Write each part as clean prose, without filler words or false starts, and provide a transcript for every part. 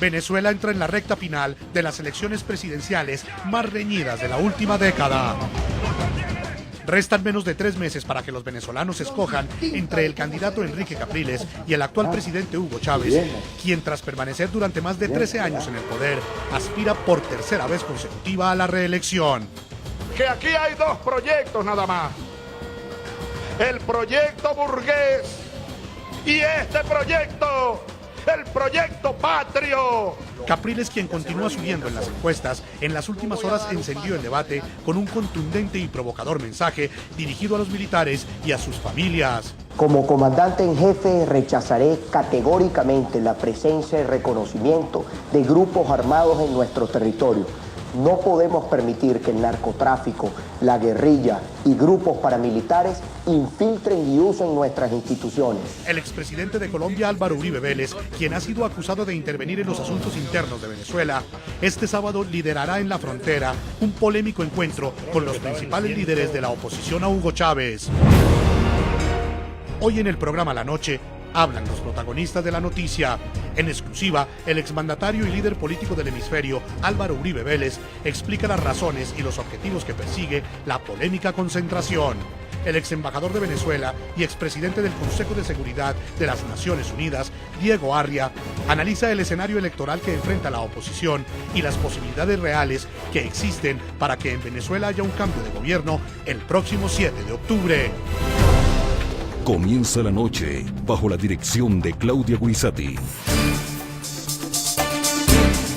Venezuela entra en la recta final de las elecciones presidenciales más reñidas de la última década. Restan menos de 3 meses para que los venezolanos escojan entre el candidato Enrique Capriles y el actual presidente Hugo Chávez, quien tras permanecer durante más de 13 años en el poder, aspira por tercera vez consecutiva a la reelección. Que aquí hay 2 proyectos nada más. El proyecto burgués y este proyecto, el proyecto patrio. Capriles, quien continúa subiendo en las encuestas, en las últimas horas encendió el debate con un contundente y provocador mensaje dirigido a los militares y a sus familias. Como comandante en jefe rechazaré categóricamente la presencia y reconocimiento de grupos armados en nuestro territorio. No podemos permitir que el narcotráfico, la guerrilla y grupos paramilitares infiltren y usen nuestras instituciones. El expresidente de Colombia, Álvaro Uribe Vélez, quien ha sido acusado de intervenir en los asuntos internos de Venezuela, este sábado liderará en la frontera un polémico encuentro con los principales líderes de la oposición a Hugo Chávez. Hoy en el programa La Noche, hablan los protagonistas de la noticia. En exclusiva, el exmandatario y líder político del hemisferio, Álvaro Uribe Vélez, explica las razones y los objetivos que persigue la polémica concentración. El exembajador de Venezuela y expresidente del Consejo de Seguridad de las Naciones Unidas, Diego Arria, analiza el escenario electoral que enfrenta la oposición y las posibilidades reales que existen para que en Venezuela haya un cambio de gobierno el próximo 7 de octubre. Comienza la noche bajo la dirección de Claudia Gurizati.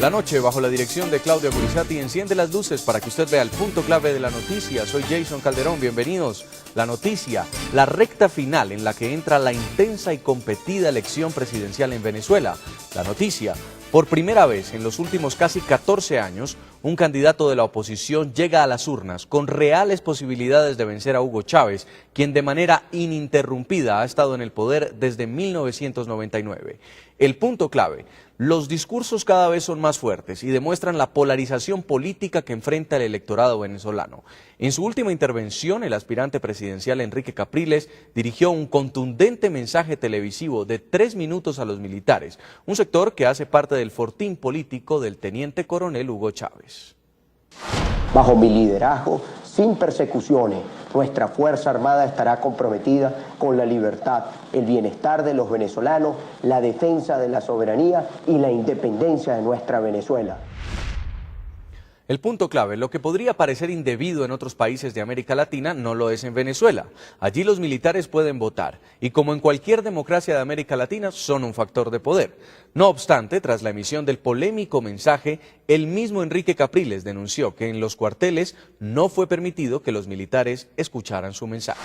La noche bajo la dirección de Claudia Gurizati enciende las luces para que usted vea el punto clave de la noticia. Soy Jason Calderón, bienvenidos. La noticia, la recta final en la que entra la intensa y competida elección presidencial en Venezuela. La noticia, por primera vez en los últimos casi 14 años, un candidato de la oposición llega a las urnas con reales posibilidades de vencer a Hugo Chávez, quien de manera ininterrumpida ha estado en el poder desde 1999. El punto clave, los discursos cada vez son más fuertes y demuestran la polarización política que enfrenta el electorado venezolano. En su última intervención, el aspirante presidencial Enrique Capriles dirigió un contundente mensaje televisivo de 3 minutos a los militares, un sector que hace parte del fortín político del teniente coronel Hugo Chávez. Bajo mi liderazgo, sin persecuciones, nuestra Fuerza Armada estará comprometida con la libertad, el bienestar de los venezolanos, la defensa de la soberanía y la independencia de nuestra Venezuela. El punto clave, lo que podría parecer indebido en otros países de América Latina, no lo es en Venezuela. Allí los militares pueden votar y, como en cualquier democracia de América Latina, son un factor de poder. No obstante, tras la emisión del polémico mensaje, el mismo Enrique Capriles denunció que en los cuarteles no fue permitido que los militares escucharan su mensaje.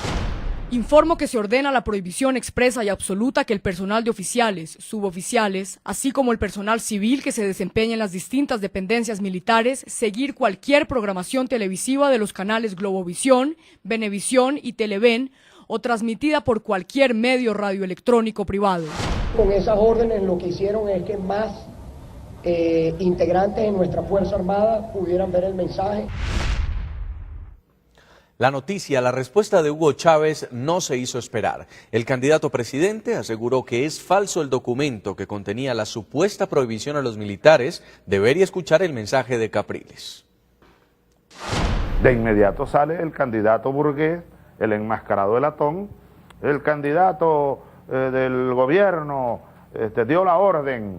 Informo que se ordena la prohibición expresa y absoluta que el personal de oficiales, suboficiales, así como el personal civil que se desempeña en las distintas dependencias militares, seguir cualquier programación televisiva de los canales Globovisión, Venevisión y Televen o transmitida por cualquier medio radioelectrónico privado. Con esas órdenes lo que hicieron es que más integrantes de nuestra Fuerza Armada pudieran ver el mensaje. La noticia, la respuesta de Hugo Chávez no se hizo esperar. El candidato presidente aseguró que es falso el documento que contenía la supuesta prohibición a los militares de ver y escuchar el mensaje de Capriles. De inmediato sale el candidato burgués, el enmascarado de latón, el candidato del gobierno dio la orden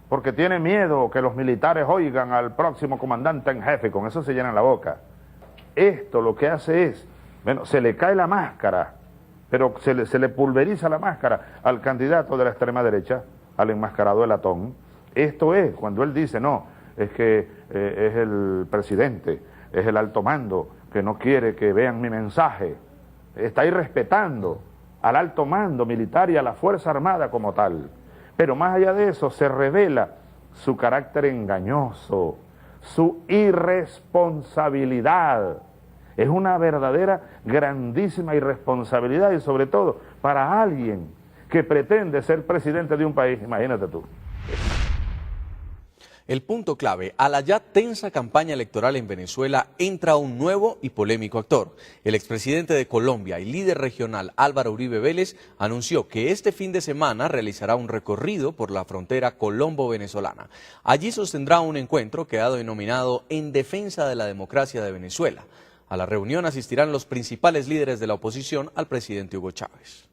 porque tiene miedo que los militares oigan al próximo comandante en jefe, con eso se llenan la boca. Esto lo que hace es, bueno, se le cae la máscara, pero se le pulveriza la máscara al candidato de la extrema derecha, al enmascarado de latón. Esto es, cuando él dice, no, es que es el presidente, es el alto mando, que no quiere que vean mi mensaje. Está irrespetando al alto mando militar y a la Fuerza Armada como tal. Pero más allá de eso, se revela su carácter engañoso, su irresponsabilidad. Es una verdadera, grandísima irresponsabilidad y sobre todo para alguien que pretende ser presidente de un país, imagínate tú. El punto clave: a la ya tensa campaña electoral en Venezuela entra un nuevo y polémico actor. El expresidente de Colombia y líder regional Álvaro Uribe Vélez anunció que este fin de semana realizará un recorrido por la frontera colombo-venezolana. Allí sostendrá un encuentro que ha denominado En Defensa de la Democracia de Venezuela. A la reunión asistirán los principales líderes de la oposición al presidente Hugo Chávez.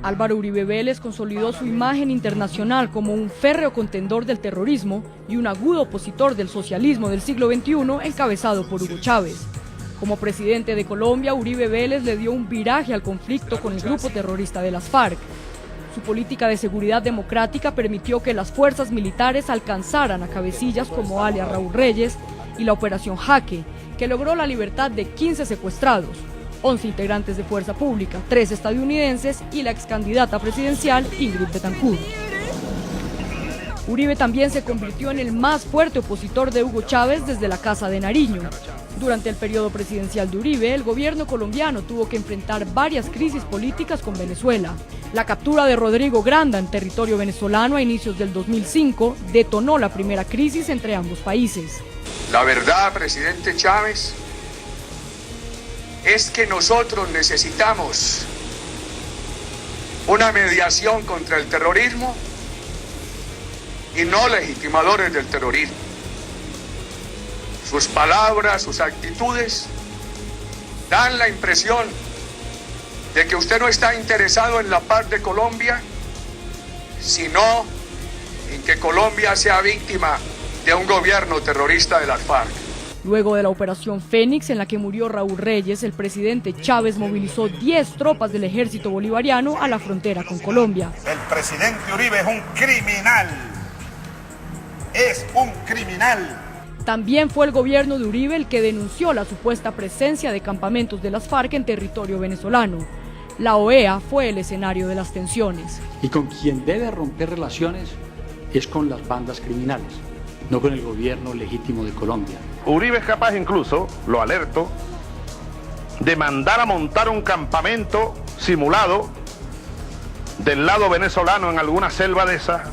Álvaro Uribe Vélez consolidó su imagen internacional como un férreo contendor del terrorismo y un agudo opositor del socialismo del siglo XXI encabezado por Hugo Chávez. Como presidente de Colombia, Uribe Vélez le dio un viraje al conflicto con el grupo terrorista de las FARC. Su política de seguridad democrática permitió que las fuerzas militares alcanzaran a cabecillas como alias Raúl Reyes y la Operación Jaque, que logró la libertad de 15 secuestrados, 11 integrantes de Fuerza Pública, 3 estadounidenses y la excandidata presidencial Ingrid Betancourt. Uribe también se convirtió en el más fuerte opositor de Hugo Chávez desde la Casa de Nariño. Durante el periodo presidencial de Uribe, el gobierno colombiano tuvo que enfrentar varias crisis políticas con Venezuela. La captura de Rodrigo Granda en territorio venezolano a inicios del 2005 detonó la primera crisis entre ambos países. La verdad, presidente Chávez, es que nosotros necesitamos una mediación contra el terrorismo y no legitimadores del terrorismo. Sus palabras, sus actitudes dan la impresión de que usted no está interesado en la paz de Colombia, sino en que Colombia sea víctima de un gobierno terrorista de las FARC. Luego de la Operación Fénix, en la que murió Raúl Reyes, el presidente Chávez movilizó 10 tropas del ejército bolivariano a la frontera con Colombia. El presidente Uribe es un criminal. Es un criminal. También fue el gobierno de Uribe el que denunció la supuesta presencia de campamentos de las FARC en territorio venezolano. La OEA fue el escenario de las tensiones. Y con quien debe romper relaciones es con las bandas criminales, no con el gobierno legítimo de Colombia. Uribe es capaz incluso, lo alerto, de mandar a montar un campamento simulado del lado venezolano en alguna selva de esas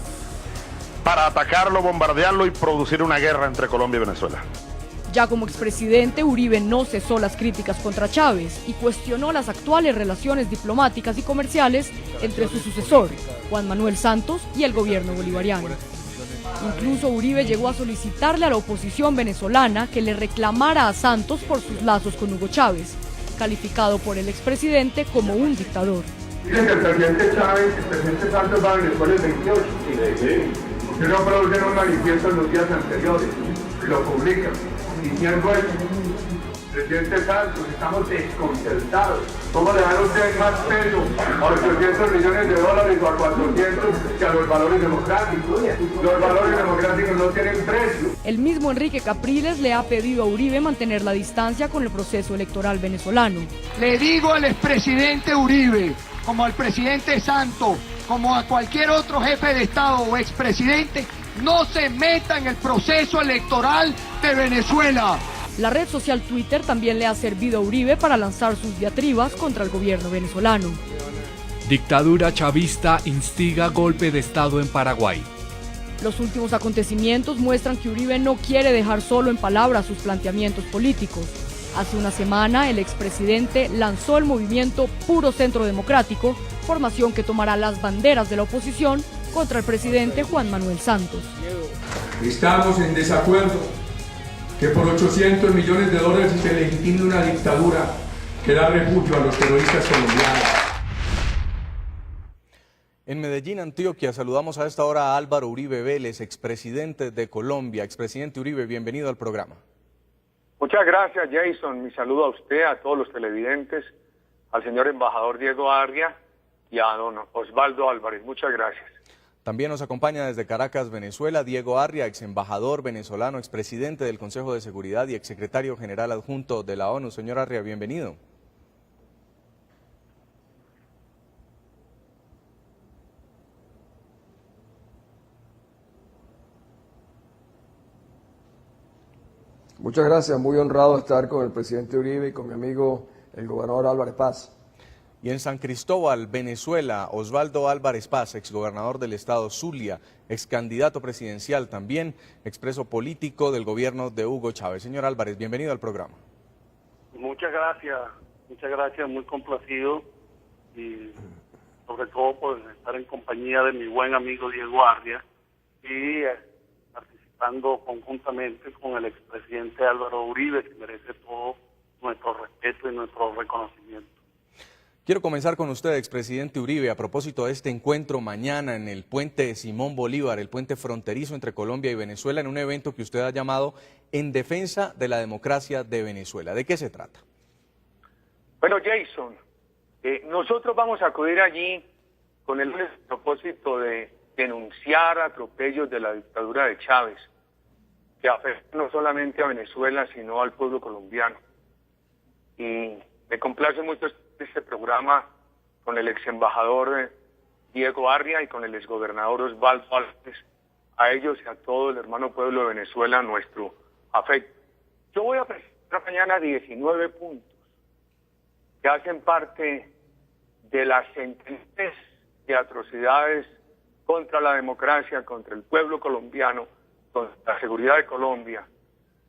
para atacarlo, bombardearlo y producir una guerra entre Colombia y Venezuela. Ya como expresidente, Uribe no cesó las críticas contra Chávez y cuestionó las actuales relaciones diplomáticas y comerciales entre su sucesor, Juan Manuel Santos, y el gobierno bolivariano. Incluso Uribe llegó a solicitarle a la oposición venezolana que le reclamara a Santos por sus lazos con Hugo Chávez, calificado por el expresidente como un dictador. Dicen que el presidente Chávez, el presidente Santos va a Venezuela el 28. Que no producen un manifiesto en los días anteriores, y lo publican, diciendo el presidente Santos, estamos desconcertados. ¿Cómo le dan ustedes más peso a $800 millones o a 400 que a los valores democráticos? Los valores democráticos no tienen precio. El mismo Enrique Capriles le ha pedido a Uribe mantener la distancia con el proceso electoral venezolano. Le digo al expresidente Uribe, como al presidente Santos, como a cualquier otro jefe de Estado o expresidente, no se meta en el proceso electoral de Venezuela. La red social Twitter también le ha servido a Uribe para lanzar sus diatribas contra el gobierno venezolano. Dictadura chavista instiga golpe de Estado en Paraguay. Los últimos acontecimientos muestran que Uribe no quiere dejar solo en palabras sus planteamientos políticos. Hace una semana, el expresidente lanzó el movimiento Puro Centro Democrático, formación que tomará las banderas de la oposición contra el presidente Juan Manuel Santos. Estamos en desacuerdo que por $800 millones se legitime una dictadura que da refugio a los terroristas colombianos. En Medellín, Antioquia, saludamos a esta hora a Álvaro Uribe Vélez, expresidente de Colombia. Expresidente Uribe, bienvenido al programa. Muchas gracias, Jason. Mi saludo a usted, a todos los televidentes, al señor embajador Diego Arria y a don Osvaldo Álvarez. Muchas gracias. También nos acompaña desde Caracas, Venezuela, Diego Arria, ex embajador venezolano, expresidente del Consejo de Seguridad y exsecretario general adjunto de la ONU. Señor Arria, bienvenido. Muchas gracias, muy honrado estar con el presidente Uribe y con mi amigo el gobernador Álvarez Paz. Y en San Cristóbal, Venezuela, Osvaldo Álvarez Paz, exgobernador del estado Zulia, excandidato presidencial también, expreso político del gobierno de Hugo Chávez. Señor Álvarez, bienvenido al programa. Muchas gracias, muy complacido y sobre todo por estar en compañía de mi buen amigo Diego Arria y participando conjuntamente con el expresidente Álvaro Uribe, que merece todo nuestro respeto y nuestro reconocimiento. Quiero comenzar con usted, expresidente Uribe, a propósito de este encuentro mañana en el puente Simón Bolívar, el puente fronterizo entre Colombia y Venezuela, en un evento que usted ha llamado En Defensa de la Democracia de Venezuela. ¿De qué se trata? Bueno, Jason, nosotros vamos a acudir allí con el propósito de denunciar atropellos de la dictadura de Chávez, que afecta no solamente a Venezuela, sino al pueblo colombiano. Y me complace mucho este programa con el ex embajador Diego Arria y con el ex gobernador Osvaldo Álvarez. A ellos y a todo el hermano pueblo de Venezuela nuestro afecto. Yo voy a presentar mañana 19 puntos que hacen parte de las sentencias de atrocidades contra la democracia, contra el pueblo colombiano, contra la seguridad de Colombia,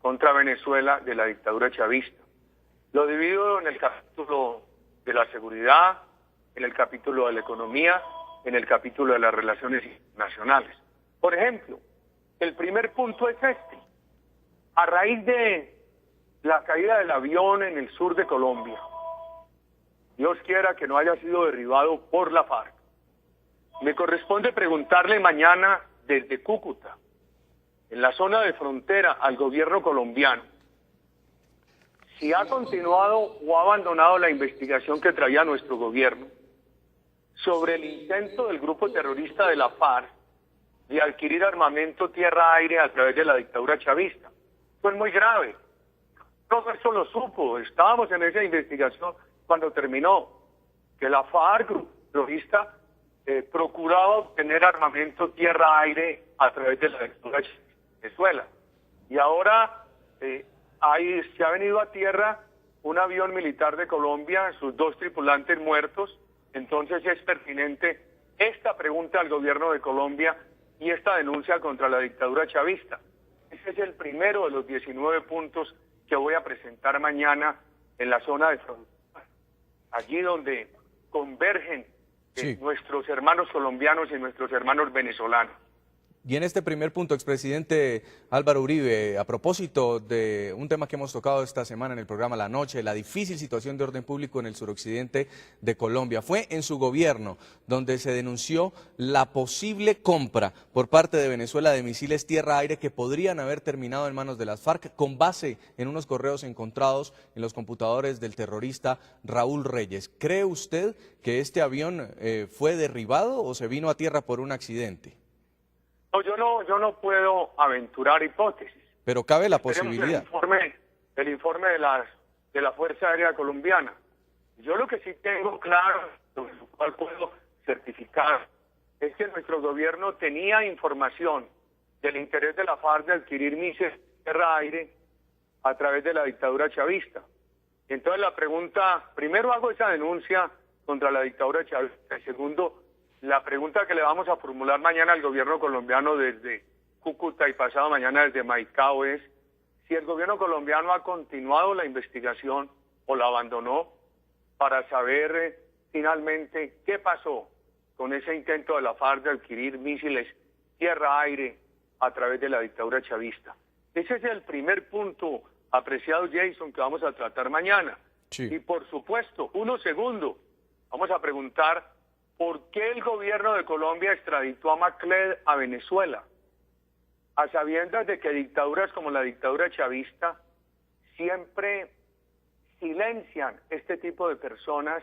contra Venezuela de la dictadura chavista. Lo divido en el capítulo de la seguridad, en el capítulo de la economía, en el capítulo de las relaciones internacionales. Por ejemplo, el primer punto es este. A raíz de la caída del avión en el sur de Colombia, Dios quiera que no haya sido derribado por la FARC, me corresponde preguntarle mañana desde Cúcuta, en la zona de frontera, al gobierno colombiano, si ha continuado o ha abandonado la investigación que traía nuestro gobierno sobre el intento del grupo terrorista de la FARC de adquirir armamento tierra-aire a través de la dictadura chavista. Eso es muy grave. No, eso lo supo. Estábamos en esa investigación cuando terminó, que la FARC, grupo terrorista, procuraba obtener armamento tierra-aire a través de la dictadura de Venezuela. Y ahora ahí se ha venido a tierra un avión militar de Colombia, sus 2 tripulantes muertos. Entonces es pertinente esta pregunta al gobierno de Colombia y esta denuncia contra la dictadura chavista. Ese es el primero de los 19 puntos que voy a presentar mañana en la zona de frontera, allí donde convergen nuestros hermanos colombianos y nuestros hermanos venezolanos. Y en este primer punto, expresidente Álvaro Uribe, a propósito de un tema que hemos tocado esta semana en el programa La Noche, la difícil situación de orden público en el suroccidente de Colombia, fue en su gobierno donde se denunció la posible compra por parte de Venezuela de misiles tierra-aire que podrían haber terminado en manos de las FARC con base en unos correos encontrados en los computadores del terrorista Raúl Reyes. ¿Cree usted que este avión fue derribado o se vino a tierra por un accidente? No, yo no puedo aventurar hipótesis. Pero cabe la posibilidad. El informe de la Fuerza Aérea Colombiana. Yo lo que sí tengo claro, lo cual puedo certificar, es que nuestro gobierno tenía información del interés de la FARC de adquirir misiles tierra-aire a través de la dictadura chavista. Entonces la pregunta, primero hago esa denuncia contra la dictadura chavista, y segundo, la pregunta que le vamos a formular mañana al gobierno colombiano desde Cúcuta y pasado mañana desde Maicao es si el gobierno colombiano ha continuado la investigación o la abandonó para saber finalmente qué pasó con ese intento de la FARC de adquirir misiles tierra-aire a través de la dictadura chavista. Ese es el primer punto, apreciado Jason, que vamos a tratar mañana. Sí. Y por supuesto, uno segundo, vamos a preguntar ¿por qué el gobierno de Colombia extraditó a Macled a Venezuela? A sabiendas de que dictaduras como la dictadura chavista siempre silencian este tipo de personas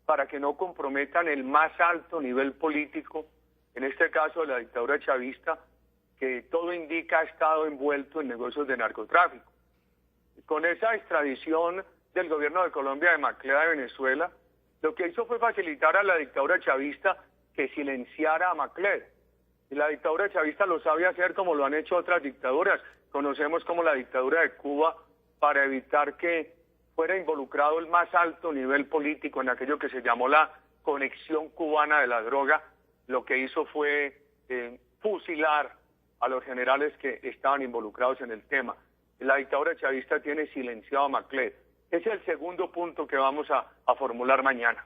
para que no comprometan el más alto nivel político, en este caso de la dictadura chavista, que todo indica ha estado envuelto en negocios de narcotráfico. Con esa extradición del gobierno de Colombia de Macled a Venezuela, lo que hizo fue facilitar a la dictadura chavista que silenciara a Macled. Y la dictadura chavista lo sabe hacer como lo han hecho otras dictaduras. Conocemos como la dictadura de Cuba, para evitar que fuera involucrado el más alto nivel político en aquello que se llamó la conexión cubana de la droga, lo que hizo fue fusilar a los generales que estaban involucrados en el tema. La dictadura chavista tiene silenciado a Macled. Ese es el segundo punto que vamos a formular mañana.